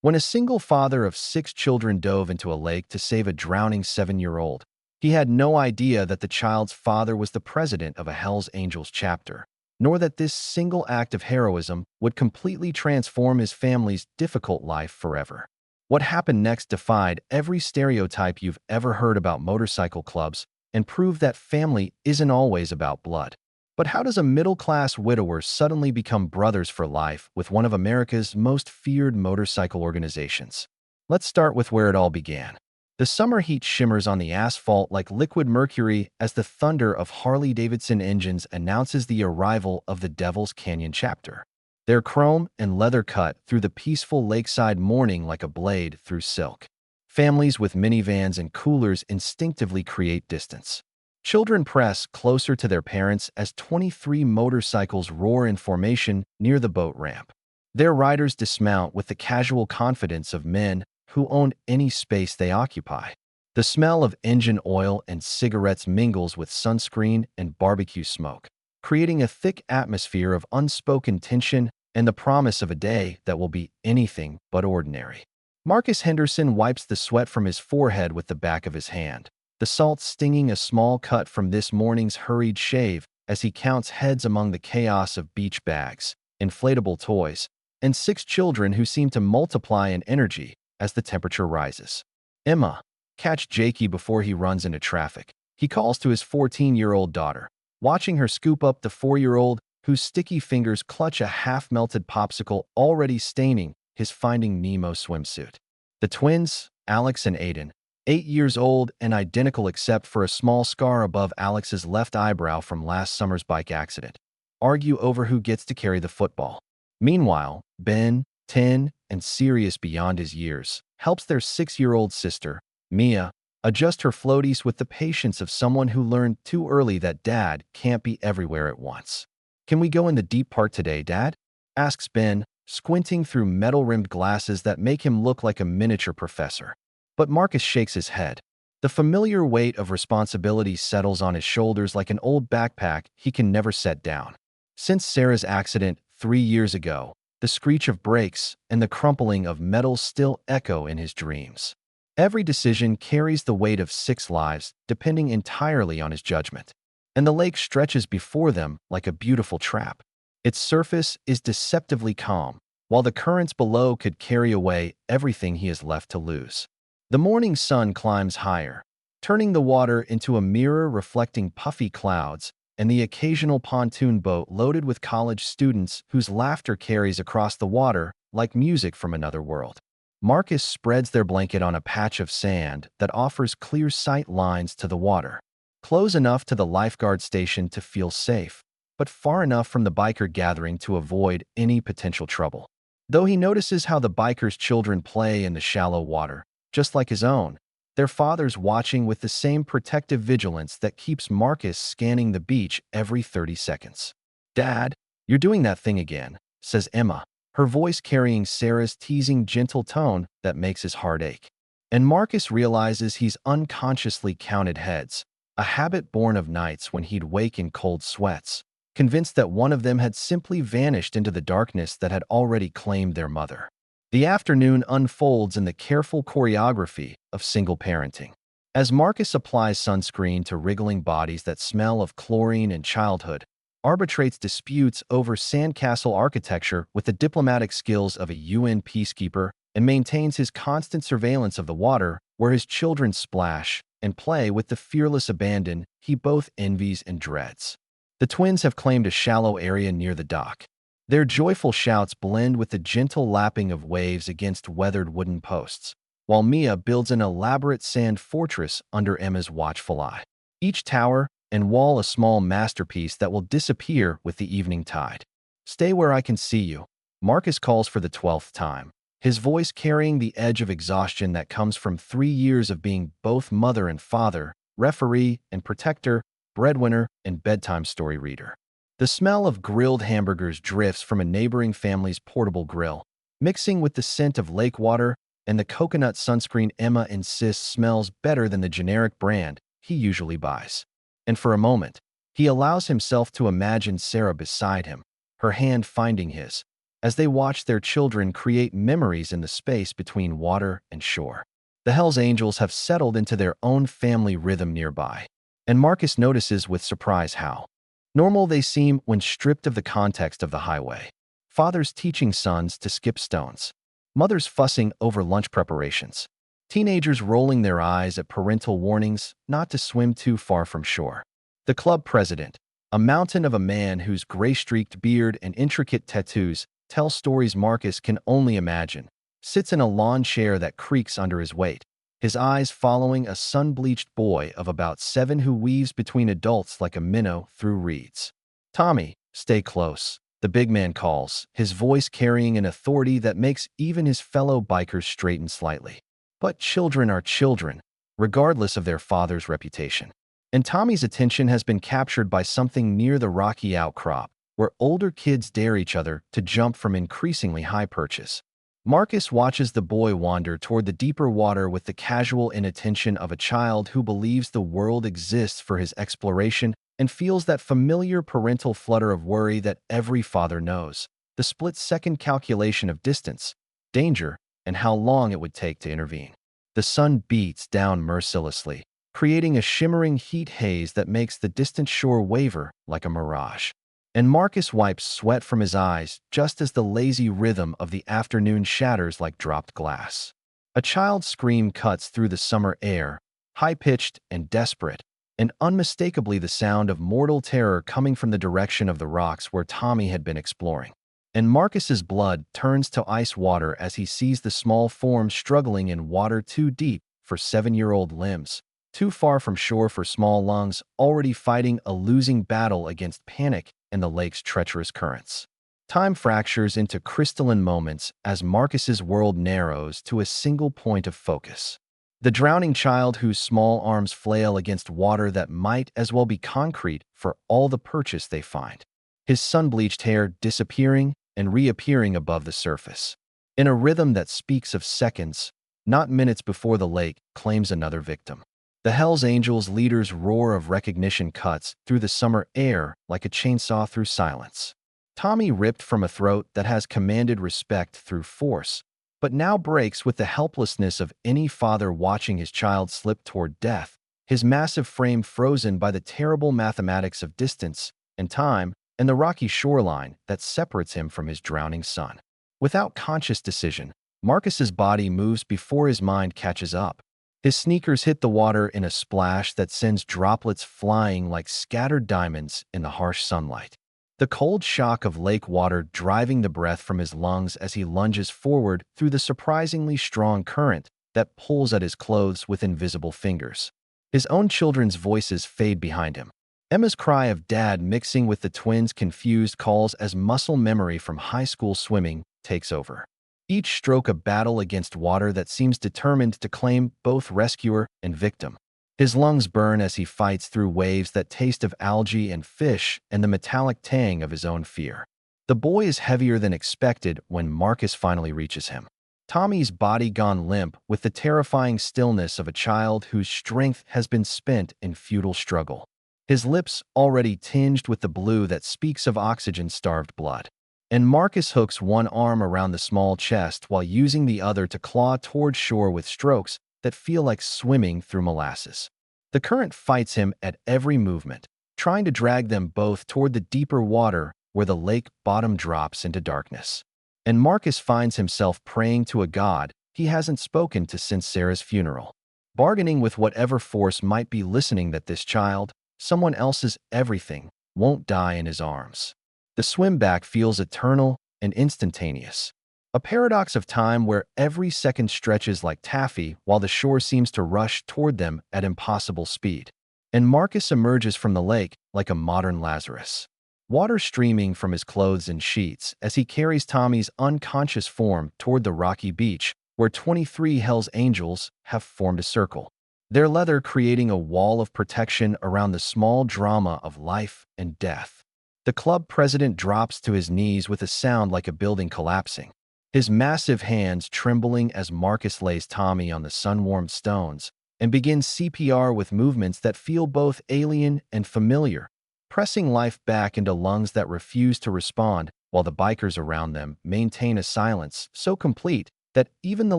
When a single father of 6 children dove into a lake to save a drowning 7-year-old, he had no idea that the child's father was the president of a Hells Angels chapter, nor that this single act of heroism would completely transform his family's difficult life forever. What happened next defied every stereotype you've ever heard about motorcycle clubs and proved that family isn't always about blood. But how does a middle-class widower suddenly become brothers for life with one of America's most feared motorcycle organizations? Let's start with where it all began. The summer heat shimmers on the asphalt like liquid mercury as the thunder of Harley-Davidson engines announces the arrival of the Devil's Canyon chapter. Their chrome and leather cut through the peaceful lakeside morning like a blade through silk. Families with minivans and coolers instinctively create distance. Children press closer to their parents as 23 motorcycles roar in formation near the boat ramp. Their riders dismount with the casual confidence of men who own any space they occupy. The smell of engine oil and cigarettes mingles with sunscreen and barbecue smoke, creating a thick atmosphere of unspoken tension and the promise of a day that will be anything but ordinary. Marcus Henderson wipes the sweat from his forehead with the back of his hand, the salt stinging a small cut from this morning's hurried shave as he counts heads among the chaos of beach bags, inflatable toys, and 6 children who seem to multiply in energy as the temperature rises. "Emma, catch Jakey before he runs into traffic," he calls to his 14-year-old daughter, watching her scoop up the 4-year-old whose sticky fingers clutch a half-melted popsicle already staining his Finding Nemo swimsuit. The twins, Alex and Aiden, 8 years old and identical except for a small scar above Alex's left eyebrow from last summer's bike accident, argue over who gets to carry the football. Meanwhile, Ben, 10 and serious beyond his years, helps their 6-year-old sister, Mia, adjust her floaties with the patience of someone who learned too early that dad can't be everywhere at once. "Can we go in the deep part today, Dad?" asks Ben, squinting through metal-rimmed glasses that make him look like a miniature professor. But Marcus shakes his head. The familiar weight of responsibility settles on his shoulders like an old backpack he can never set down. Since Sarah's accident 3 years ago, the screech of brakes and the crumpling of metal still echo in his dreams. Every decision carries the weight of 6 lives, depending entirely on his judgment. And the lake stretches before them like a beautiful trap. Its surface is deceptively calm, while the currents below could carry away everything he has left to lose. The morning sun climbs higher, turning the water into a mirror reflecting puffy clouds and the occasional pontoon boat loaded with college students whose laughter carries across the water like music from another world. Marcus spreads their blanket on a patch of sand that offers clear sight lines to the water, close enough to the lifeguard station to feel safe, but far enough from the biker gathering to avoid any potential trouble. Though he notices how the bikers' children play in the shallow water, just like his own, their fathers watching with the same protective vigilance that keeps Marcus scanning the beach every 30 seconds. "Dad, you're doing that thing again," says Emma, her voice carrying Sarah's teasing gentle tone that makes his heart ache. And Marcus realizes he's unconsciously counted heads, a habit born of nights when he'd wake in cold sweats, convinced that one of them had simply vanished into the darkness that had already claimed their mother. The afternoon unfolds in the careful choreography of single parenting. As Marcus applies sunscreen to wriggling bodies that smell of chlorine and childhood, arbitrates disputes over sandcastle architecture with the diplomatic skills of a UN peacekeeper, and maintains his constant surveillance of the water where his children splash and play with the fearless abandon he both envies and dreads. The twins have claimed a shallow area near the dock. Their joyful shouts blend with the gentle lapping of waves against weathered wooden posts, while Mia builds an elaborate sand fortress under Emma's watchful eye. Each tower and wall a small masterpiece that will disappear with the evening tide. "Stay where I can see you," Marcus calls for the 12th time, his voice carrying the edge of exhaustion that comes from 3 years of being both mother and father, referee and protector, breadwinner and bedtime story reader. The smell of grilled hamburgers drifts from a neighboring family's portable grill, mixing with the scent of lake water and the coconut sunscreen Emma insists smells better than the generic brand he usually buys. And for a moment, he allows himself to imagine Sarah beside him, her hand finding his, as they watch their children create memories in the space between water and shore. The Hells Angels have settled into their own family rhythm nearby, and Marcus notices with surprise how normal they seem when stripped of the context of the highway. Fathers teaching sons to skip stones, mothers fussing over lunch preparations, teenagers rolling their eyes at parental warnings not to swim too far from shore. The club president, a mountain of a man whose gray-streaked beard and intricate tattoos tell stories Marcus can only imagine, sits in a lawn chair that creaks under his weight, his eyes following a sun-bleached boy of about 7 who weaves between adults like a minnow through reeds. "Tommy, stay close," the big man calls, his voice carrying an authority that makes even his fellow bikers straighten slightly. But children are children, regardless of their father's reputation. And Tommy's attention has been captured by something near the rocky outcrop, where older kids dare each other to jump from increasingly high perches. Marcus watches the boy wander toward the deeper water with the casual inattention of a child who believes the world exists for his exploration and feels that familiar parental flutter of worry that every father knows, the split-second calculation of distance, danger, and how long it would take to intervene. The sun beats down mercilessly, creating a shimmering heat haze that makes the distant shore waver like a mirage. And Marcus wipes sweat from his eyes just as the lazy rhythm of the afternoon shatters like dropped glass. A child's scream cuts through the summer air, high-pitched and desperate, and unmistakably the sound of mortal terror coming from the direction of the rocks where Tommy had been exploring. And Marcus's blood turns to ice water as he sees the small form struggling in water too deep for 7-year-old limbs, too far from shore for small lungs, already fighting a losing battle against panic and the lake's treacherous currents. Time fractures into crystalline moments as Marcus's world narrows to a single point of focus. The drowning child whose small arms flail against water that might as well be concrete for all the purchase they find. His sun-bleached hair disappearing and reappearing above the surface, in a rhythm that speaks of seconds, not minutes before the lake claims another victim. The Hells Angels' leader's roar of recognition cuts through the summer air like a chainsaw through silence. Tommy ripped from a throat that has commanded respect through force, but now breaks with the helplessness of any father watching his child slip toward death, his massive frame frozen by the terrible mathematics of distance and time and the rocky shoreline that separates him from his drowning son. Without conscious decision, Marcus's body moves before his mind catches up. His sneakers hit the water in a splash that sends droplets flying like scattered diamonds in the harsh sunlight. The cold shock of lake water driving the breath from his lungs as he lunges forward through the surprisingly strong current that pulls at his clothes with invisible fingers. His own children's voices fade behind him. Emma's cry of "Dad" mixing with the twins' confused calls as muscle memory from high school swimming takes over. Each stroke a battle against water that seems determined to claim both rescuer and victim. His lungs burn as he fights through waves that taste of algae and fish and the metallic tang of his own fear. The boy is heavier than expected when Marcus finally reaches him. Tommy's body gone limp with the terrifying stillness of a child whose strength has been spent in futile struggle. His lips already tinged with the blue that speaks of oxygen-starved blood. And Marcus hooks one arm around the small chest while using the other to claw toward shore with strokes that feel like swimming through molasses. The current fights him at every movement, trying to drag them both toward the deeper water where the lake bottom drops into darkness. And Marcus finds himself praying to a god he hasn't spoken to since Sarah's funeral, bargaining with whatever force might be listening that this child, someone else's everything, won't die in his arms. The swim back feels eternal and instantaneous, a paradox of time where every second stretches like taffy while the shore seems to rush toward them at impossible speed. And Marcus emerges from the lake like a modern Lazarus, water streaming from his clothes and sheets as he carries Tommy's unconscious form toward the rocky beach where 23 Hells Angels have formed a circle, their leather creating a wall of protection around the small drama of life and death. The club president drops to his knees with a sound like a building collapsing, his massive hands trembling as Marcus lays Tommy on the sun-warmed stones and begins CPR with movements that feel both alien and familiar, pressing life back into lungs that refuse to respond while the bikers around them maintain a silence so complete that even the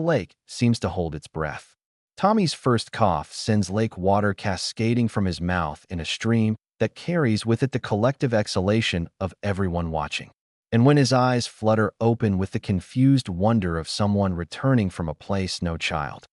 lake seems to hold its breath. Tommy's first cough sends lake water cascading from his mouth in a stream that carries with it the collective exhalation of everyone watching. And when his eyes flutter open with the confused wonder of someone returning from a place no child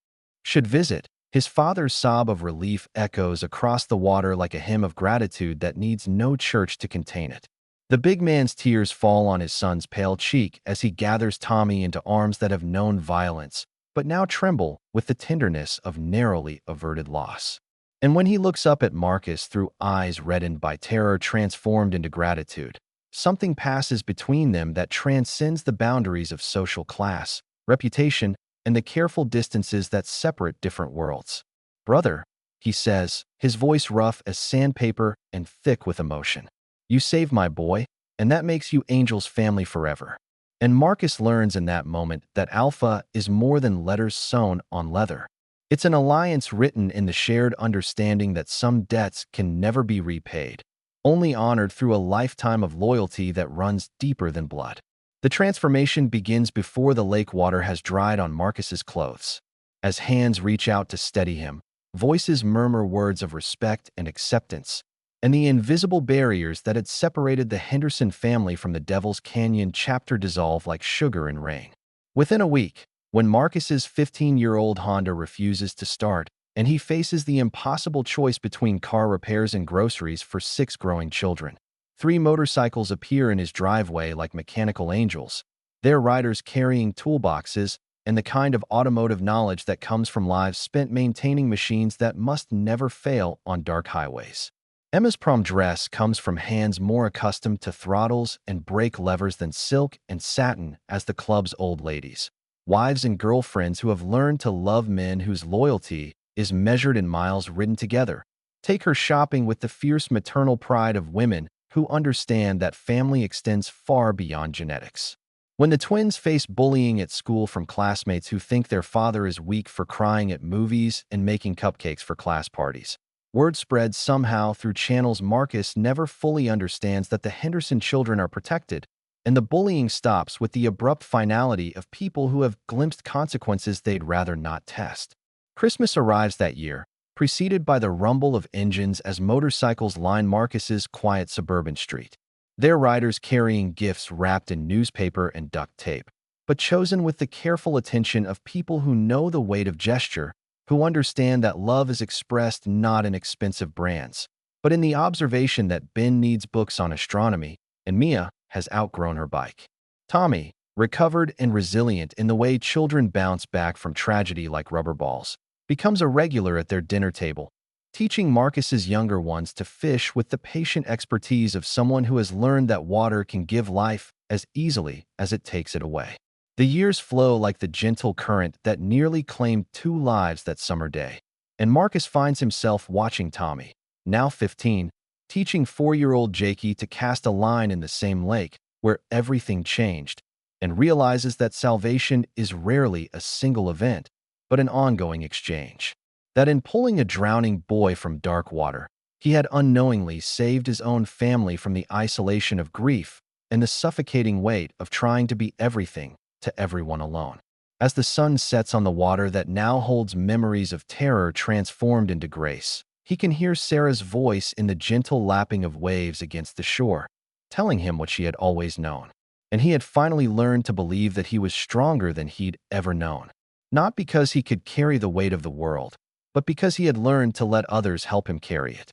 should visit, his father's sob of relief echoes across the water like a hymn of gratitude that needs no church to contain it. The big man's tears fall on his son's pale cheek as he gathers Tommy into arms that have known violence, but now tremble with the tenderness of narrowly averted loss. And when he looks up at Marcus through eyes reddened by terror transformed into gratitude, something passes between them that transcends the boundaries of social class, reputation, and the careful distances that separate different worlds. "Brother," he says, his voice rough as sandpaper and thick with emotion. "You saved my boy, and that makes you Angel's family forever." And Marcus learns in that moment that AFFA is more than letters sewn on leather. It's an alliance written in the shared understanding that some debts can never be repaid, only honored through a lifetime of loyalty that runs deeper than blood. The transformation begins before the lake water has dried on Marcus's clothes. As hands reach out to steady him, voices murmur words of respect and acceptance, and the invisible barriers that had separated the Henderson family from the Devil's Canyon chapter dissolve like sugar in rain. Within a week, when Marcus's 15-year-old Honda refuses to start, and he faces the impossible choice between car repairs and groceries for 6 growing children, 3 motorcycles appear in his driveway like mechanical angels, their riders carrying toolboxes and the kind of automotive knowledge that comes from lives spent maintaining machines that must never fail on dark highways. Emma's prom dress comes from hands more accustomed to throttles and brake levers than silk and satin as the club's old ladies, wives and girlfriends who have learned to love men whose loyalty is measured in miles ridden together, take her shopping with the fierce maternal pride of women who understand that family extends far beyond genetics. When the twins face bullying at school from classmates who think their father is weak for crying at movies and making cupcakes for class parties, word spreads somehow through channels Marcus never fully understands that the Henderson children are protected, and the bullying stops with the abrupt finality of people who have glimpsed consequences they'd rather not test. Christmas arrives that year, preceded by the rumble of engines as motorcycles line Marcus's quiet suburban street, their riders carrying gifts wrapped in newspaper and duct tape, but chosen with the careful attention of people who know the weight of gesture, who understand that love is expressed not in expensive brands, but in the observation that Ben needs books on astronomy and Mia has outgrown her bike. Tommy, recovered and resilient in the way children bounce back from tragedy like rubber balls, becomes a regular at their dinner table, teaching Marcus's younger ones to fish with the patient expertise of someone who has learned that water can give life as easily as it takes it away. The years flow like the gentle current that nearly claimed 2 lives that summer day, and Marcus finds himself watching Tommy, now 15, teaching 4-year-old Jakey to cast a line in the same lake where everything changed, and realizes that salvation is rarely a single event, but an ongoing exchange. That in pulling a drowning boy from dark water, he had unknowingly saved his own family from the isolation of grief and the suffocating weight of trying to be everything to everyone alone. As the sun sets on the water that now holds memories of terror transformed into grace, he can hear Sarah's voice in the gentle lapping of waves against the shore, telling him what she had always known. And he had finally learned to believe that he was stronger than he'd ever known. Not because he could carry the weight of the world, but because he had learned to let others help him carry it.